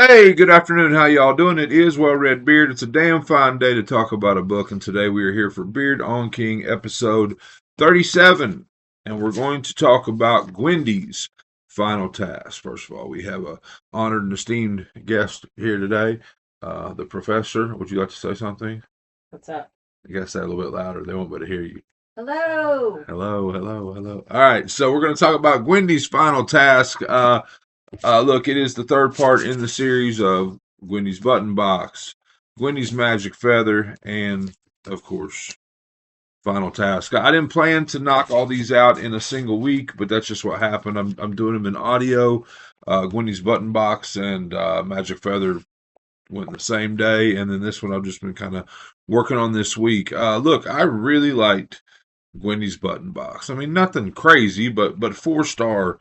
Hey, good afternoon. How y'all doing? It is Well Red Beard. It's a damn fine day to talk about a book, and today we are here for Beard on King episode 37, and we're going to talk about Gwendy's final task. First of all, we have a honored and esteemed guest here today, the professor. Would you like to say something? What's up? You gotta say it a little bit louder. They won't be able to hear you. Hello. Hello, hello, hello. All right, so we're going to talk about Gwendy's final task. Look, it is the third part in the series of Gwendy's Button Box, Gwendy's Magic Feather, and, of course, Final Task. I didn't plan to knock all these out in a single week, but that's just what happened. I'm doing them in audio. Gwendy's Button Box and Magic Feather went the same day, and then this one I've just been kind of working on this week. Look, I really liked Gwendy's Button Box. I mean, nothing crazy, but 4 star.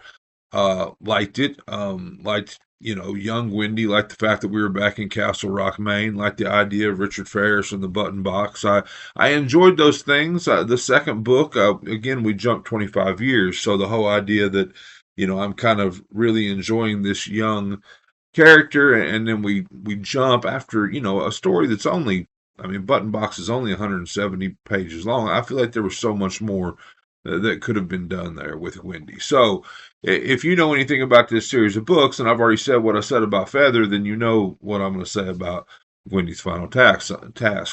Liked it. Liked young Wendy. Liked the fact that we were back in Castle Rock, Maine. Liked the idea of Richard Ferris and the Button Box. I enjoyed those things. The second book, again, we jumped 25 years, so the whole idea that I'm kind of really enjoying this young character, and then we jump after a story that's only. I mean, Button Box is only 170 pages long. I feel like there was so much more that could have been done there with Wendy. So, if you know anything about this series of books, and I've already said what I said about Feather, then you know what I'm going to say about Wendy's final task.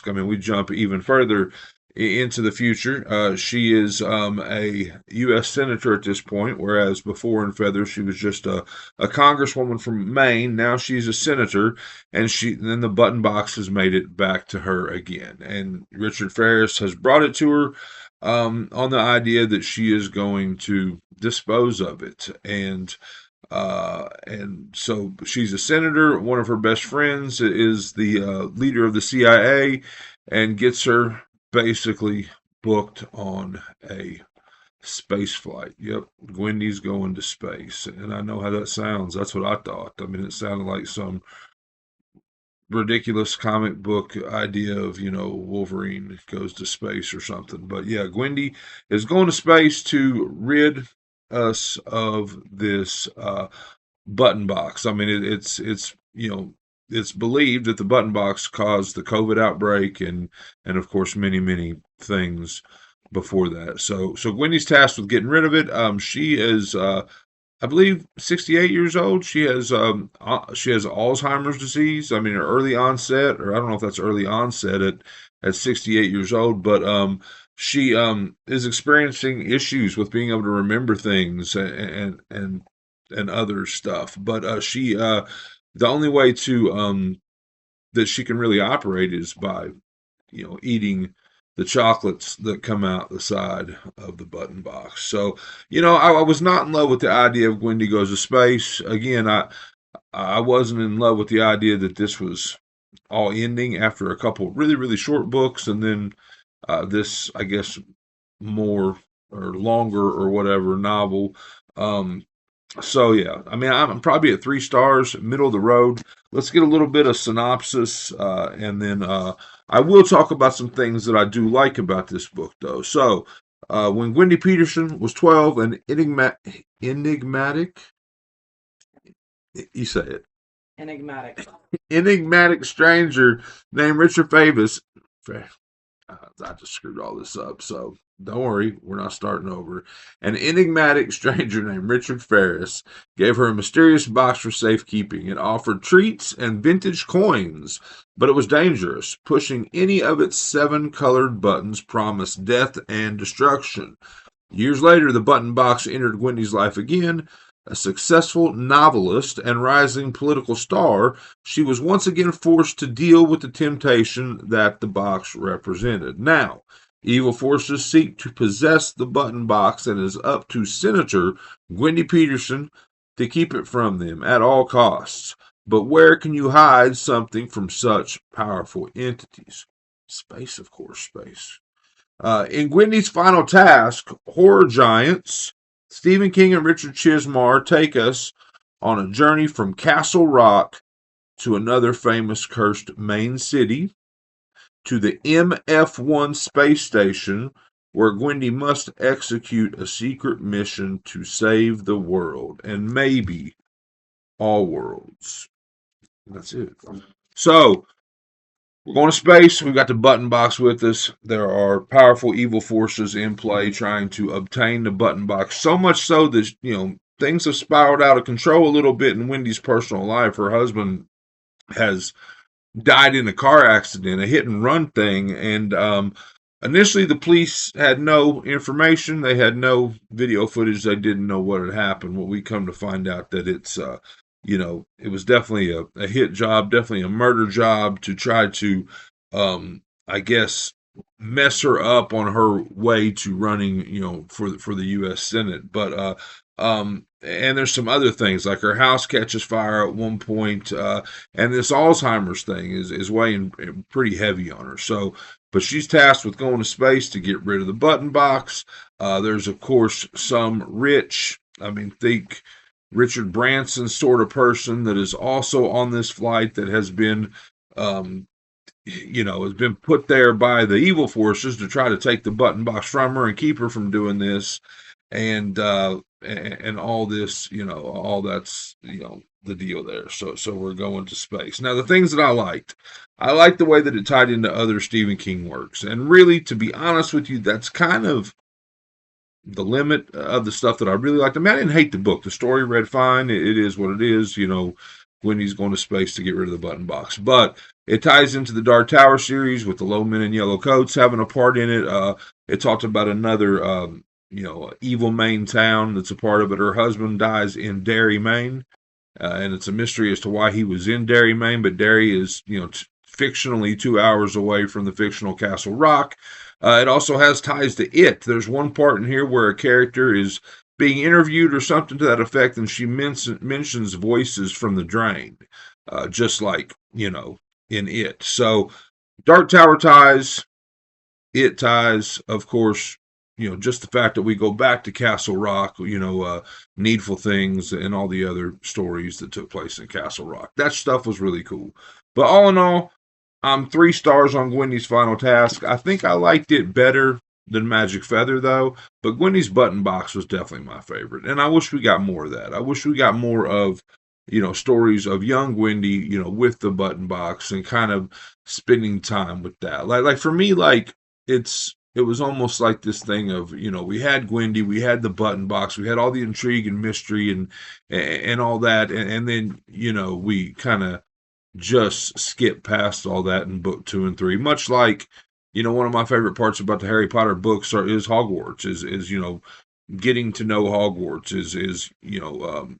I mean, we jump even further into the future. She is a U.S. senator at this point, whereas before in Feather she was just a congresswoman from Maine. Now she's a senator, and then the Button Box has made it back to her again. And Richard Ferris has brought it to her on the idea that she is going to dispose of it. And so she's a senator. One of her best friends is the leader of the CIA, and gets her basically booked on a space flight. Yep, Gwendy's going to space. And I know how that sounds. That's what I thought. I mean, it sounded like some ridiculous comic book idea of Wolverine goes to space or something. But yeah, Gwendy is going to space to rid us of this button box. I mean, it's believed that the button box caused the COVID outbreak, and of course many things before that. So Gwendy's tasked with getting rid of it. She is I believe 68 years old. She has Alzheimer's disease. I mean, her early onset, or I don't know if that's early onset at 68 years old, but she is experiencing issues with being able to remember things and other stuff. But the only way to that she can really operate is by eating the chocolates that come out the side of the button box. So, I was not in love with the idea of Gwendy goes to space. Again, I wasn't in love with the idea that this was all ending after a couple really short books, and then this, I guess, more or longer or whatever novel. So yeah, I mean, I'm probably at 3 stars, middle of the road. Let's get a little bit of synopsis, and then I will talk about some things that I do like about this book, though. So, when Gwendy Peterson was 12, an enigmatic, you say it, Enigmatic. enigmatic stranger named Richard Favis. I just screwed all this up, so don't worry, we're not starting over. An enigmatic stranger named Richard Ferris gave her a mysterious box for safekeeping. It offered treats and vintage coins, but it was dangerous. Pushing any of its 7 colored buttons promised death and destruction. Years later, the button box entered Gwendy's life again. A successful novelist and rising political star, she was once again forced to deal with the temptation that the box represented. Now, evil forces seek to possess the button box, and it is up to Senator Gwendy Peterson to keep it from them at all costs. But where can you hide something from such powerful entities? Space, of course, space. In Gwendy's final task, horror giants Stephen King and Richard Chizmar take us on a journey from Castle Rock to another famous cursed Maine city, to the MF1 space station, where Gwendy must execute a secret mission to save the world, and maybe all worlds. That's it. So we're going to space. We've got the button box with us. There are powerful evil forces in play trying to obtain the button box. So much so that things have spiraled out of control a little bit in Wendy's personal life. Her husband has died in a car accident, a hit and run thing. And initially, the police had no information. They had no video footage. They didn't know what had happened. Well, we come to find out that it was definitely a hit job, definitely a murder job to try to, I guess, mess her up on her way to running, for the U.S. Senate. But and there's some other things like her house catches fire at one point, and this Alzheimer's thing is weighing pretty heavy on her. So, but she's tasked with going to space to get rid of the button box. There's of course some think Richard Branson sort of person that is also on this flight that has been um, has been put there by the evil forces to try to take the button box from her and keep her from doing this, and all this, all that's the deal there. So we're going to space. Now the things that I liked the way that it tied into other Stephen King works, and really, to be honest with you, that's kind of the limit of the stuff that I really liked. I mean, I didn't hate the book. The story read fine. It is what it is. Gwendy's going to space to get rid of the button box. But it ties into the Dark Tower series with the low men in yellow coats having a part in it. It talked about another, evil Maine town that's a part of it. Her husband dies in Derry, Maine. And it's a mystery as to why he was in Derry, Maine. But Derry is, fictionally 2 hours away from the fictional Castle Rock. It also has ties to It. There's one part in here where a character is being interviewed or something to that effect, and she mentions voices from the drain, just like, in It. So, Dark Tower ties, It ties, of course, just the fact that we go back to Castle Rock, Needful Things, and all the other stories that took place in Castle Rock. That stuff was really cool. But all in all, I'm 3 stars on Gwendy's final task. I think I liked it better than Magic Feather, though. But Gwendy's button box was definitely my favorite. And I wish we got more of that. I wish we got more of, stories of young Gwendy, with the button box and kind of spending time with that. Like for me, it was almost like this thing of, we had Gwendy, we had the button box, we had all the intrigue and mystery and all that. And then, we kind of just skip past all that in book 2 and 3. Much like, one of my favorite parts about the Harry Potter books is Hogwarts, is getting to know Hogwarts, is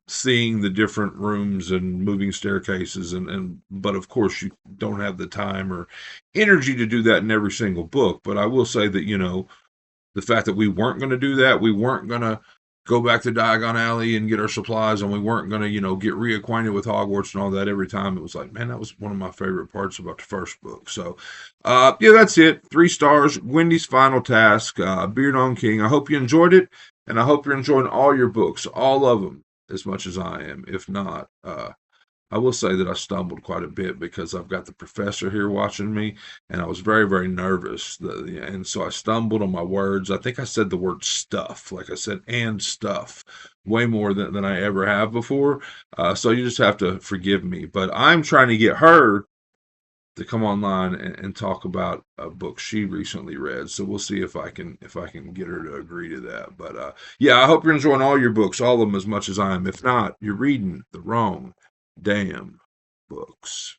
seeing the different rooms and moving staircases, and but of course you don't have the time or energy to do that in every single book. But I will say that the fact that we weren't going to do that, we weren't going to go back to Diagon Alley and get our supplies, and we weren't going to, get reacquainted with Hogwarts and all that every time. It was like, man, that was one of my favorite parts about the first book. So, yeah, that's it. 3 stars. Wendy's final task. Beard on King. I hope you enjoyed it, and I hope you're enjoying all your books, all of them, as much as I am. If not, I will say that I stumbled quite a bit because I've got the professor here watching me, and I was very, very nervous. And so I stumbled on my words. I think I said the word stuff, like I said, and stuff, way more than I ever have before. So you just have to forgive me. But I'm trying to get her to come online and talk about a book she recently read. So we'll see if I can get her to agree to that. But yeah, I hope you're enjoying all your books, all of them, as much as I am. If not, you're reading the wrong damn books.